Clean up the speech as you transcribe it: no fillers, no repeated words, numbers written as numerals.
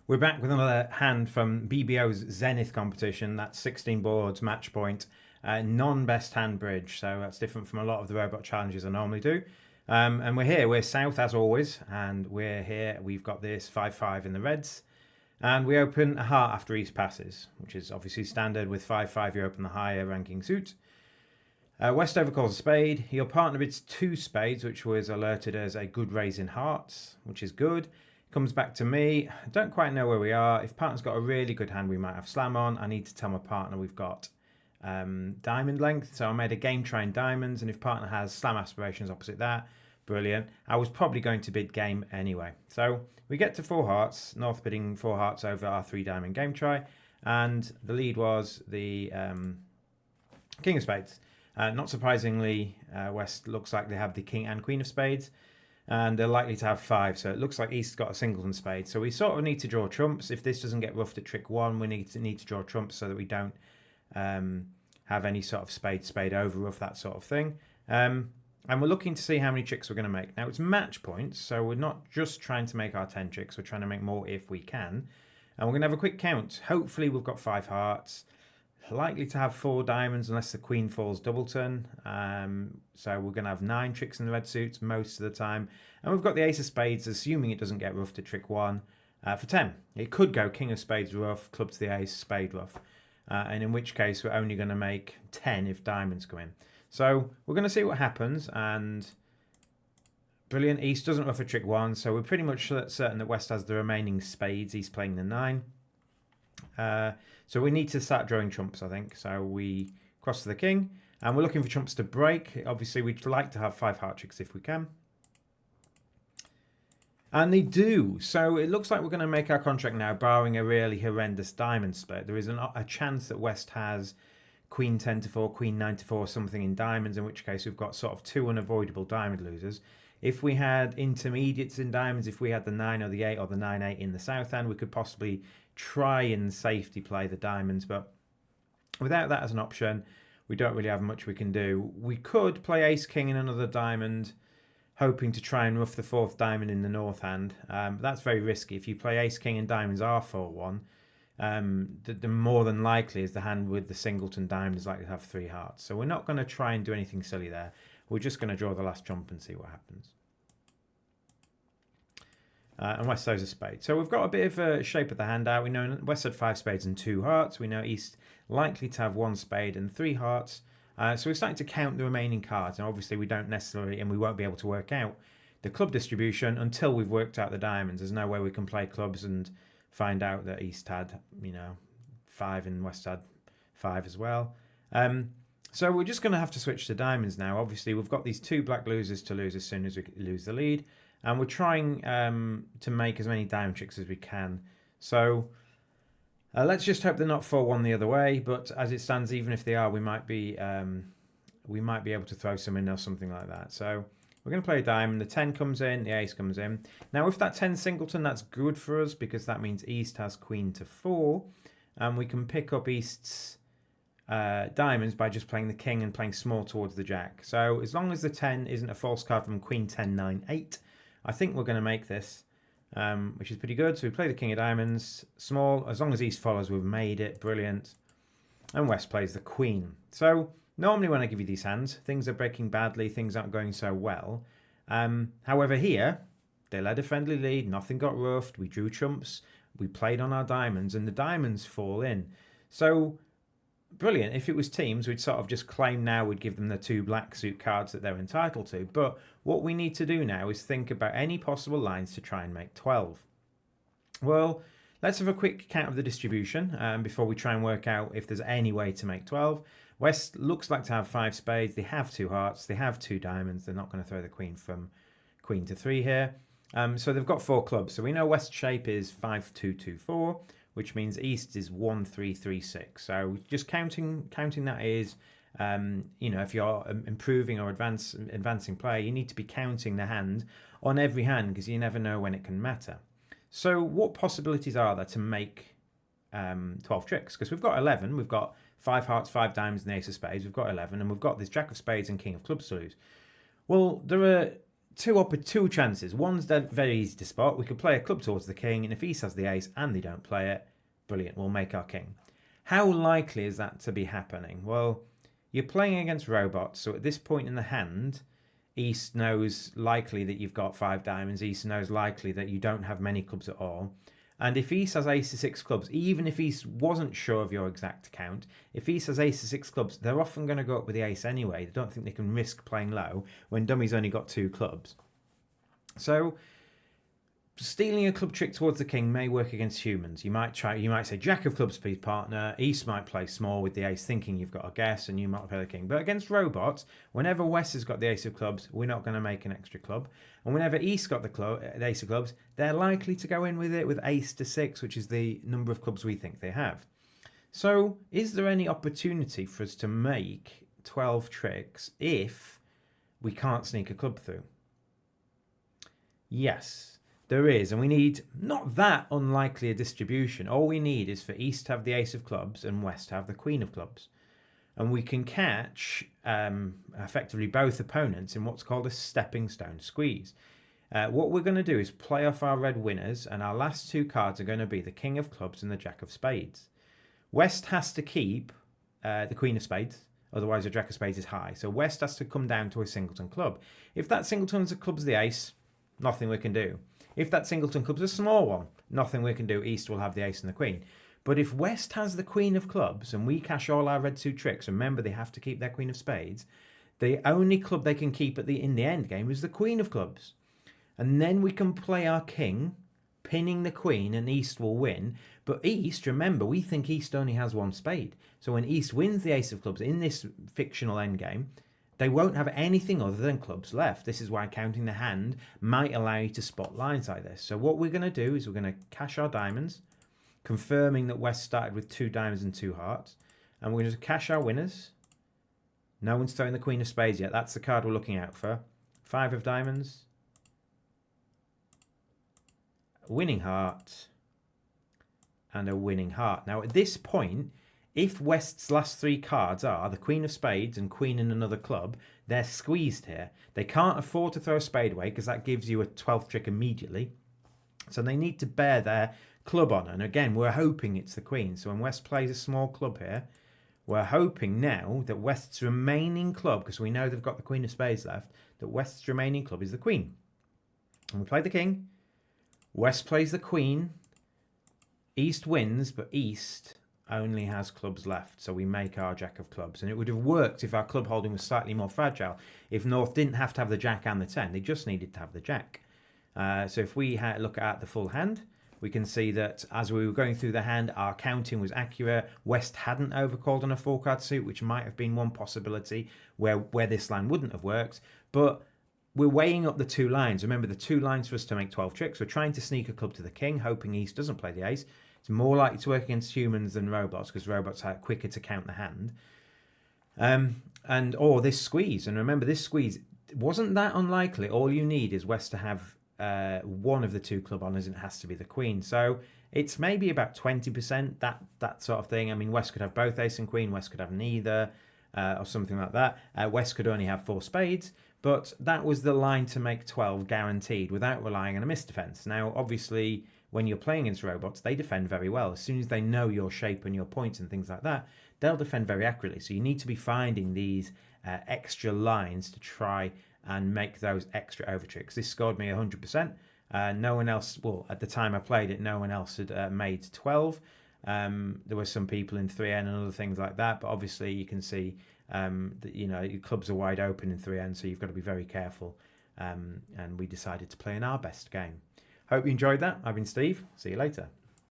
We're back with another hand from BBO's Zenith competition. That's 16 boards, match point, non-best hand bridge. So that's different from a lot of the robot challenges I normally do. And we're here. We're south as always, and we're here. We've got this 5-5 in the reds, and we open a heart after east passes, which is obviously standard. With 5-5, you open the higher ranking suit. West overcalls a spade. Your partner bids 2 spades, which was alerted as a good raise in hearts, which is good. Comes back to me. I don't quite know where we are. If partner's got a really good hand, we might have slam on. I need to tell my partner we've got diamond length. So I made a game trying diamonds, and if partner has slam aspirations opposite that, brilliant. I was probably going to bid game anyway. So we get to 4 hearts, North bidding 4 hearts over our 3 diamond game try, and the lead was the king of spades. Not surprisingly, West looks like they have the king and queen of spades, and they're likely to have 5, so it looks like East got a singleton spade. So we sort of need to draw trumps. If this doesn't get roughed at trick 1, we need to draw trumps so that we don't have any sort of spade over rough, that sort of thing. And we're looking to see how many tricks we're going to make. Now it's match points, so we're not just trying to make our 10 tricks, we're trying to make more if we can. And we're going to have a quick count. Hopefully we've got 5 hearts. Likely to have 4 diamonds unless the queen falls doubleton. So we're going to have 9 tricks in the red suits most of the time. And we've got the ace of spades, assuming it doesn't get roughed to trick 1, for 10. It could go king of spades rough, club to the ace, spade rough. And in which case we're only going to make 10 if diamonds go in. So we're going to see what happens. And brilliant, East doesn't rough a trick 1. So we're pretty much certain that West has the remaining spades. East playing the 9. So we need to start drawing trumps, I think. So we cross to the king, and we're looking for trumps to break. Obviously, we'd like to have 5 heart tricks if we can. And they do. So it looks like we're going to make our contract now, barring a really horrendous diamond split. There is a chance that West has queen 10 to 4, queen 9 to 4, something in diamonds, in which case we've got sort of 2 unavoidable diamond losers. If we had intermediates in diamonds, if we had the 9 or the 8 or the 9-8 in the south end, we could possibly try and safety play the diamonds. But without that as an option, we don't really have much we can do. We could play ace king in another diamond, hoping to try and rough the 4th diamond in the north hand. But that's very risky. If you play ace king and diamonds are 4-1, the more than likely is the hand with the singleton diamond is likely to have 3 hearts. So we're not going to try and do anything silly there. We're just going to draw the last trump and see what happens. And West throws a spade. So we've got a bit of a shape of the hand out. We know West had 5 spades and 2 hearts. We know East likely to have 1 spade and 3 hearts. So we're starting to count the remaining cards. And obviously we don't necessarily, and we won't be able to work out the club distribution until we've worked out the diamonds. There's no way we can play clubs and find out that East had, 5 and West had 5 as well. So we're just going to have to switch to diamonds now. Obviously we've got these 2 black losers to lose as soon as we lose the lead. And we're trying to make as many diamond tricks as we can. So let's just hope they're not 4-1 the other way. But as it stands, even if they are, we might be able to throw some in or something like that. So we're going to play a diamond. The 10 comes in, the ace comes in. Now with that 10 singleton, that's good for us because that means East has queen to 4. And we can pick up East's diamonds by just playing the king and playing small towards the jack. So as long as the 10 isn't a false card from queen 10, 9, 8, I think we're going to make this, which is pretty good. So we play the king of diamonds, small. As long as East follows, we've made it. Brilliant. And West plays the queen. So normally when I give you these hands, things are breaking badly. Things aren't going so well. However, here, they led a friendly lead. Nothing got roughed. We drew trumps. We played on our diamonds, and the diamonds fall in. So brilliant. If it was teams, we'd sort of just claim now we'd give them the 2 black suit cards that they're entitled to. But what we need to do now is think about any possible lines to try and make 12. Well, let's have a quick count of the distribution before we try and work out if there's any way to make 12. West looks like to have 5 spades. They have 2 hearts. They have 2 diamonds. They're not going to throw the queen from queen to 3 here. So they've got 4 clubs. So we know West's shape is 5-2-2-4. Which means East is 1-3-3-6. So just counting that is, if you're improving or advancing play, you need to be counting the hand on every hand because you never know when it can matter. So what possibilities are there to make 12 tricks? Because we've got 11. We've got 5 hearts, 5 diamonds, and the ace of spades. We've got 11, and we've got this jack of spades and king of clubs to lose. Well, there are two chances. One's very easy to spot. We could play a club towards the king, and if East has the ace and they don't play it, brilliant, we'll make our king. How likely is that to be happening? Well, you're playing against robots, so at this point in the hand, East knows likely that you've got 5 diamonds. East knows likely that you don't have many clubs at all. And if East has ace of 6 clubs, even if East wasn't sure of your exact count, if East has ace of 6 clubs, they're often going to go up with the ace anyway. They don't think they can risk playing low when dummy's only got 2 clubs. So stealing a club trick towards the king may work against humans. You might say jack of clubs, please, partner. East might play small with the ace, thinking you've got a guess, and you might play the king. But against robots, whenever West has got the ace of clubs, we're not going to make an extra club. And whenever East got the ace of clubs, they're likely to go in with it with ace to 6, which is the number of clubs we think they have. So is there any opportunity for us to make 12 tricks if we can't sneak a club through? Yes, there is, and we need not that unlikely a distribution. All we need is for East to have the ace of clubs and West to have the queen of clubs. And we can catch effectively both opponents in what's called a stepping stone squeeze. What we're going to do is play off our red winners, and our last 2 cards are going to be the king of clubs and the jack of spades. West has to keep the queen of spades, otherwise the jack of spades is high. So West has to come down to a singleton club. If that singleton club's the ace, nothing we can do. If that singleton club's a small one, nothing we can do. East will have the ace and the queen. But if West has the queen of clubs and we cash all our red 2 tricks, remember they have to keep their queen of spades, the only club they can keep in the end game is the queen of clubs. And then we can play our king, pinning the queen, and East will win. But East, remember, we think East only has 1 spade. So when East wins the ace of clubs in this fictional endgame, they won't have anything other than clubs left. This is why counting the hand might allow you to spot lines like this. So what we're going to do is we're going to cash our diamonds, confirming that West started with 2 diamonds and 2 hearts. And we're going to cash our winners. No one's throwing the queen of spades yet. That's the card we're looking out for. 5 of diamonds. A winning heart. And a winning heart. Now at this point, if West's last 3 cards are the queen of spades and queen in another club, they're squeezed here. They can't afford to throw a spade away because that gives you a 12th trick immediately. So they need to bear their club on. And again, we're hoping it's the queen. So when West plays a small club here, we're hoping now that West's remaining club, because we know they've got the queen of spades left, that West's remaining club is the queen. And we play the king. West plays the queen. East wins, but East only has clubs left, so we make our jack of clubs. And it would have worked if our club holding was slightly more fragile. If North didn't have to have the jack and the 10, they just needed to have the jack. So if we look at the full hand, we can see that as we were going through the hand, our counting was accurate. West hadn't overcalled on a 4-card suit, which might have been one possibility where this line wouldn't have worked. But we're weighing up the 2 lines. Remember, the 2 lines for us to make 12 tricks. We're trying to sneak a club to the king, hoping East doesn't play the ace. It's more likely to work against humans than robots because robots are quicker to count the hand. Or this squeeze. And remember, this squeeze wasn't that unlikely. All you need is West to have one of the 2 club honours, and it has to be the queen. So it's maybe about 20%, that sort of thing. I mean, West could have both ace and queen. West could have neither, or something like that. West could only have 4 spades. But that was the line to make 12 guaranteed without relying on a misdefense. Now, obviously, when you're playing against robots, they defend very well. As soon as they know your shape and your points and things like that, they'll defend very accurately. So you need to be finding these extra lines to try and make those extra over tricks. This scored me 100%. No one else, well, at the time I played it, no one else had made 12. There were some people in 3N and other things like that, but obviously you can see that, you know, your clubs are wide open in 3N, so you've got to be very careful. And we decided to play in our best game. Hope you enjoyed that. I've been Steve. See you later.